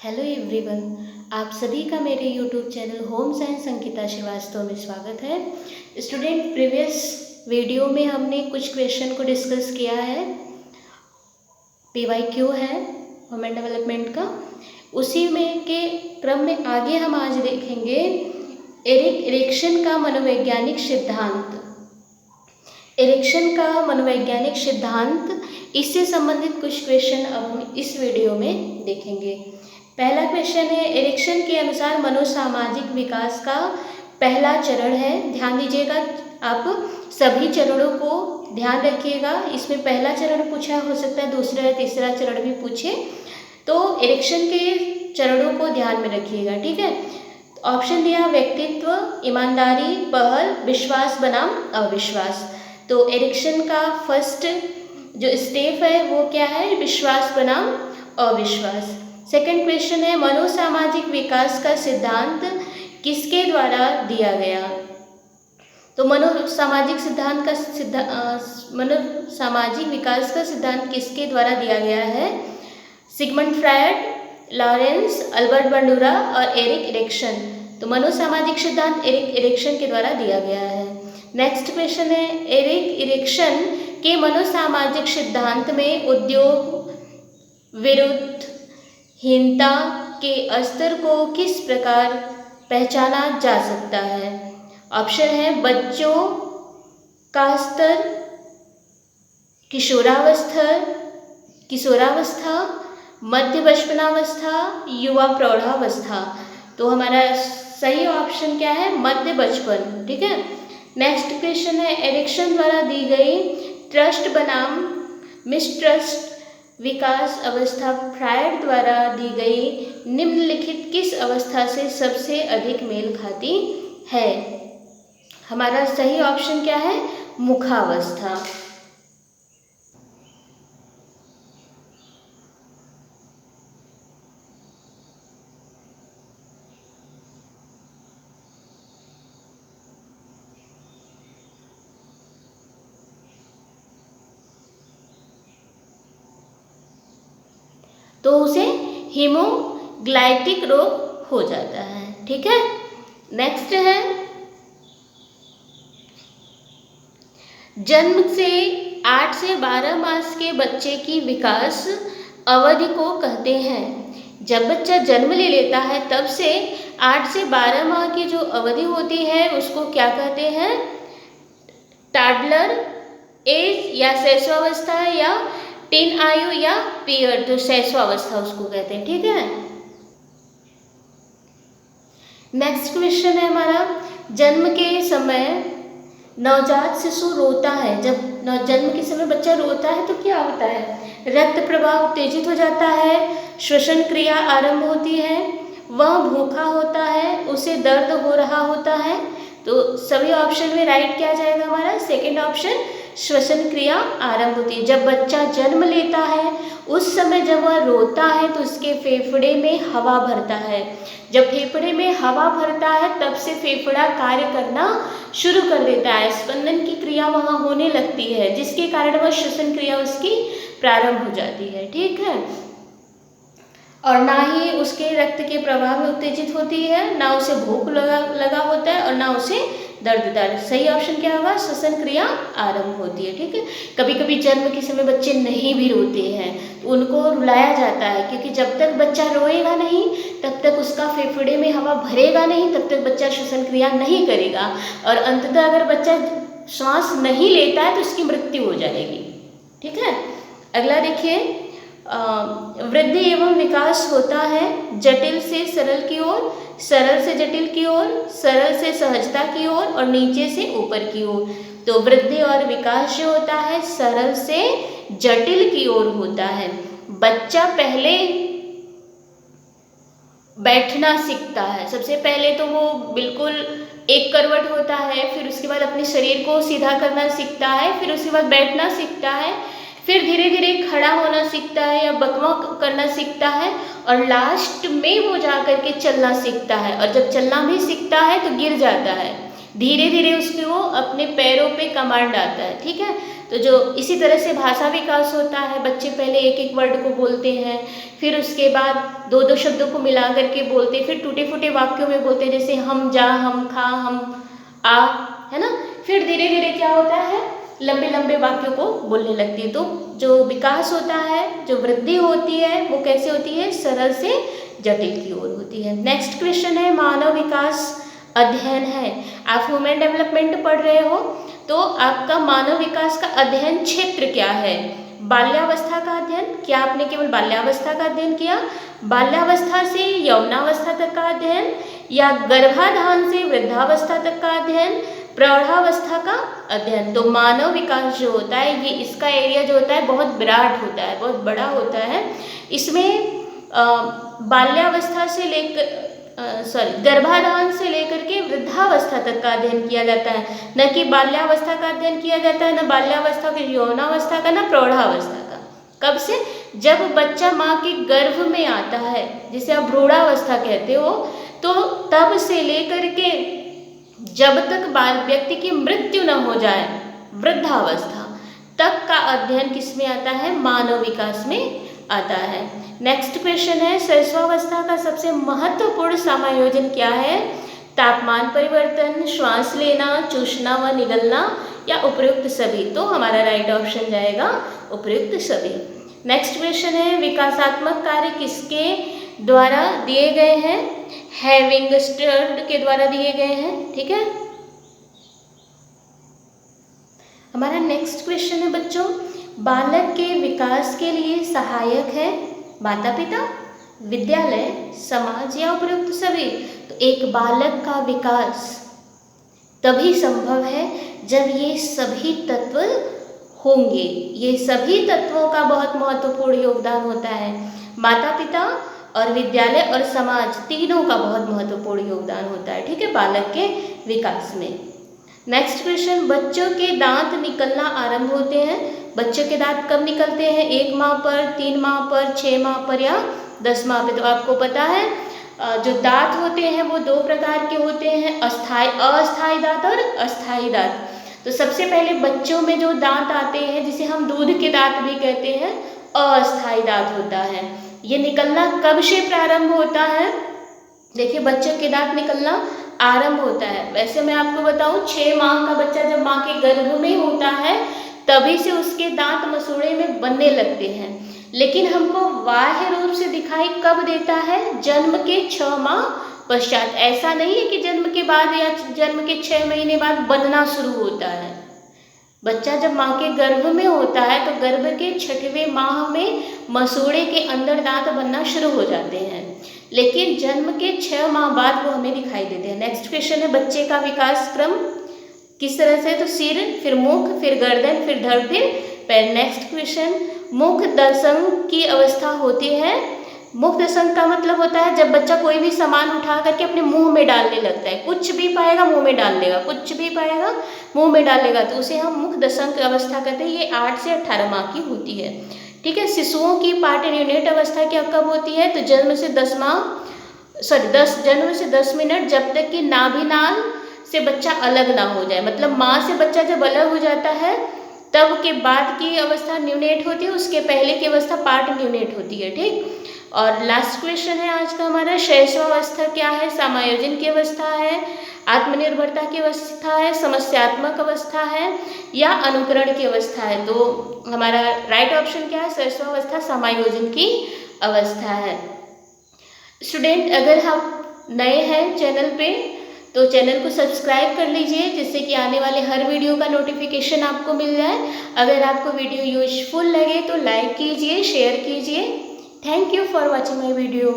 Hello everyone, आप सभी का मेरे YouTube channel home science Ankita Srivastava में स्वागत है। स्टूडेंट, प्रीवियस वीडियो में हमने कुछ क्वेश्चन को डिस्कस किया है। PYQ है ह्यूमन डेवलपमेंट का। उसी में के क्रम में आगे हम आज देखेंगे एरिक इरेक्शन का मनोवैज्ञानिक सिद्धांत। इरेक्शन का मनोवैज्ञानिक सिद्धांत, इससे संबंधित कुछ क्वेश्चन अब हम इस वीडियो में देखेंगे। पहला क्वेश्चन है, इरेक्शन के अनुसार मनोसामाजिक विकास का पहला चरण है। ध्यान दीजिएगा, आप सभी चरणों को ध्यान रखिएगा। इसमें पहला चरण पूछा हो सकता है, दूसरा या तीसरा चरण भी पूछे, तो इरेक्शन के चरणों को ध्यान में रखिएगा, ठीक है। ऑप्शन दिया व्यक्तित्व, ईमानदारी, पहल, विश्वास बनाम अविश्वास। तो इरेक्शन का फर्स्ट जो स्टेप है वो क्या है? विश्वास बनाम अविश्वास। सेकंड क्वेश्चन है, मनोसामाजिक विकास का सिद्धांत किसके द्वारा दिया गया? तो मनोसामाजिक विकास का सिद्धांत किसके द्वारा दिया गया है? Sigmund Freud, Lawrence, Albert Bandura और एरिक इरेक्शन। तो मनोसामाजिक सिद्धांत एरिक इरेक्शन के द्वारा दिया गया है। नेक्स्ट क्वेश्चन है, एरिक इरेक्शन के मनोसामाजिक सिद्धांत में उद्योग विरुद्ध हीनता के स्तर को किस प्रकार पहचाना जा सकता है? ऑप्शन है बच्चों का स्तर, किशोरावस्था, मध्य बचपनावस्था, युवा प्रौढ़ावस्था। तो हमारा सही ऑप्शन क्या है? मध्य बचपन, ठीक है। नेक्स्ट क्वेश्चन है, इरेक्शन द्वारा दी गई ट्रस्ट बनाम मिसट्रस्ट विकास अवस्था फ्रायड द्वारा दी गई निम्नलिखित किस अवस्था से सबसे अधिक मेल खाती है? हमारा सही ऑप्शन क्या है? मुखावस्था। तो उसे हीमोग्लाइटिक रोग हो जाता है, ठीक है। नेक्स्ट है, जन्म से 8 से 12 मास के बच्चे की विकास अवधि को कहते हैं। जब बच्चा जन्म ले लेता है तब से 8 से 12 माह की जो अवधि होती है उसको क्या कहते हैं? टॉडलर एज या शैशवावस्था या टीन आयु या पीरियड, तो शैशवावस्था उसको कहते हैं, ठीक है। नेक्स्ट क्वेश्चन है हमारा, जन्म के समय नवजात शिशु रोता है। जब जन्म के समय बच्चा रोता है तो क्या होता है? रक्त प्रवाह उत्तेजित हो जाता है, श्वसन क्रिया आरंभ होती है, वह भूखा होता है, उसे दर्द हो रहा होता है। तो सभी ऑप्शन में राइट क्या जाएगा हमारा? सेकंड ऑप्शन, श्वसन क्रिया आरंभ होती है। जब बच्चा जन्म लेता है उस समय जब वह रोता है तो उसके फेफड़े में हवा भरता है। जब फेफड़े में हवा भरता है तब से फेफड़ा कार्य करना शुरू कर देता है, स्पंदन की क्रिया वहाँ होने लगती है, जिसके कारण वह श्वसन क्रिया उसकी प्रारंभ हो जाती है, ठीक है। और ना ही उसके रक्त के प्रवाह में उत्तेजित होती है, ना उसे भूख लगा होता है और ना उसे दर्द। सही ऑप्शन क्या होगा? श्वसन क्रिया आरंभ होती है, ठीक है। कभी कभी जन्म के समय बच्चे नहीं भी रोते हैं तो उनको रुलाया जाता है, क्योंकि जब तक बच्चा रोएगा नहीं तब तक उसका फेफड़े में हवा भरेगा नहीं, तब तक बच्चा श्वसन क्रिया नहीं करेगा और अंततः अगर बच्चा श्वास नहीं लेता है तो उसकी मृत्यु हो जाएगी, ठीक है। अगला देखिए, वृद्धि एवं विकास होता है जटिल से सरल की ओर, सरल से जटिल की ओर, सरल से सहजता की ओर और नीचे से ऊपर की ओर। तो वृद्धि और विकास जो होता है सरल से जटिल की ओर होता है। बच्चा पहले बैठना सीखता है, सबसे पहले तो वो बिल्कुल एक करवट होता है, फिर उसके बाद अपने शरीर को सीधा करना सीखता है, फिर उसके बाद बैठना सीखता है, फिर धीरे धीरे खड़ा होना सीखता है या बकवाक करना सीखता है और लास्ट में वो जा करके चलना सीखता है। और जब चलना भी सीखता है तो गिर जाता है, धीरे धीरे उसको अपने पैरों पे कमांड आता है, ठीक है। तो जो इसी तरह से भाषा विकास होता है, बच्चे पहले एक एक वर्ड को बोलते हैं, फिर उसके बाद दो दो शब्दों को मिला करके बोलते हैं, फिर टूटे फूटे वाक्यों में बोलते हैं, जैसे हम जा, हम खा, हम आ, है ना। फिर धीरे धीरे क्या होता है, लंबे लंबे वाक्यों को बोलने लगती है। तो जो विकास होता है, जो वृद्धि होती है, वो कैसे होती है, सरल से जटिल की ओर होती है। नेक्स्ट क्वेश्चन है मानव विकास अध्ययन है। आप ह्यूमन डेवलपमेंट पढ़ रहे हो तो आपका मानव विकास का अध्ययन क्षेत्र क्या है? बाल्यावस्था का अध्ययन। क्या आपने केवल बाल्यावस्था का अध्ययन किया? बाल्यावस्था से यौवनावस्था तक का अध्ययन, या गर्भाधान से वृद्धावस्था तक का अध्ययन, प्रौढ़ावस्था का अध्ययन। तो मानव विकास जो होता है, ये इसका एरिया जो होता है बहुत विराट होता है, बहुत बड़ा होता है। इसमें बाल्यावस्था से लेकर गर्भाधान से लेकर के वृद्धावस्था तक का अध्ययन किया जाता है, न कि बाल्यावस्था का अध्ययन किया जाता है, न बाल्यावस्था का, यौनावस्था का, न प्रौढ़ावस्था का। कब से? जब बच्चा माँ के गर्भ में आता है, जिसे आप भ्रूणावस्था कहते हो, तो तब से लेकर के जब तक बाल व्यक्ति की मृत्यु न हो जाए, वृद्धावस्था तक का अध्ययन किसमें आता है? मानव विकास में आता है। नेक्स्ट क्वेश्चन है शैशवावस्था का सबसे महत्वपूर्ण समायोजन क्या है? तापमान परिवर्तन, श्वास लेना, चूसना व निगलना, या उपयुक्त सभी। तो हमारा राइट ऑप्शन जाएगा उपयुक्त सभी। नेक्स्ट क्वेश्चन है विकासात्मक कार्य किसके द्वारा दिए गए हैं? हैविंगस्टर्ड के द्वारा दिए गए हैं। ठीक है। हमारा नेक्स्ट क्वेश्चन है बच्चों, बालक के विकास के लिए सहायक है माता पिता, विद्यालय, समाज, या उपयुक्त सभी। तो एक बालक का विकास तभी संभव है जब ये सभी तत्व होंगे। ये सभी तत्वों का बहुत महत्वपूर्ण योगदान होता है। माता पिता और विद्यालय और समाज तीनों का बहुत महत्वपूर्ण योगदान होता है। ठीक है, बालक के विकास में। नेक्स्ट क्वेश्चन, बच्चों के दांत निकलना आरंभ होते हैं। बच्चों के दांत कब निकलते हैं? 1 माह पर, 3 माह पर, 6 माह पर, या 10 माह पर। तो आपको पता है जो दांत होते हैं वो 2 प्रकार के होते हैं, अस्थायी दांत और अस्थायी दांत। तो सबसे पहले बच्चों में जो दांत आते हैं, जिसे हम दूध के दांत भी कहते हैं, अस्थायी दांत होता है। ये निकलना कब से प्रारंभ होता है? देखिए, बच्चों के दांत निकलना आरंभ होता है। वैसे मैं आपको बताऊं, 6 माह का बच्चा जब माँ के गर्भ में होता है तभी से उसके दांत मसूड़े में बनने लगते हैं, लेकिन हमको बाह्य रूप से दिखाई कब देता है? जन्म के 6 माह पश्चात। ऐसा नहीं है कि जन्म के बाद या जन्म के 6 महीने बाद बनना शुरू होता है। बच्चा जब माँ के गर्भ में होता है तो गर्भ के 6वें माह में मसूड़े के अंदर दांत बनना शुरू हो जाते हैं, लेकिन जन्म के 6 माह बाद वो हमें दिखाई देते हैं। नेक्स्ट क्वेश्चन है बच्चे का विकास क्रम किस तरह से? तो सिर, फिर मुख, फिर गर्दन, फिर धड़, फिर पैर। नेक्स्ट क्वेश्चन, मुख दर्शन की अवस्था होती है। मुख दर्शन का मतलब होता है जब बच्चा कोई भी सामान उठा करके अपने मुंह में डालने लगता है। कुछ भी पाएगा मुंह में डाल लेगा, कुछ भी पाएगा मुंह में डालेगा, तो उसे हम मुख दर्शन की अवस्था कहते हैं। ये 8 से 18 माह की होती है। ठीक है। शिशुओं की पार्टेन्यूनेट अवस्था क्या कब होती है? तो जन्म से 10 मिनट, जब तक कि नाभिनाल से बच्चा अलग ना हो जाए। मतलब माँ से बच्चा जब अलग हो जाता है तब के बाद की अवस्था न्यूनेट होती है, उसके पहले की अवस्था पार्ट न्यूनेट होती है। ठीक। और लास्ट क्वेश्चन है आज का हमारा, शैशवावस्था क्या है? समायोजन की अवस्था है, आत्मनिर्भरता की अवस्था है, समस्यात्मक अवस्था है, या अनुकरण की अवस्था है। तो हमारा राइट ऑप्शन क्या है? शैशवावस्था समायोजन की अवस्था है। स्टूडेंट, अगर आप नए हैं चैनल पे तो चैनल को सब्सक्राइब कर लीजिए, जिससे कि आने वाले हर वीडियो का नोटिफिकेशन आपको मिल जाए। अगर आपको वीडियो यूजफुल लगे तो लाइक कीजिए, शेयर कीजिए। Thank you for watching my video.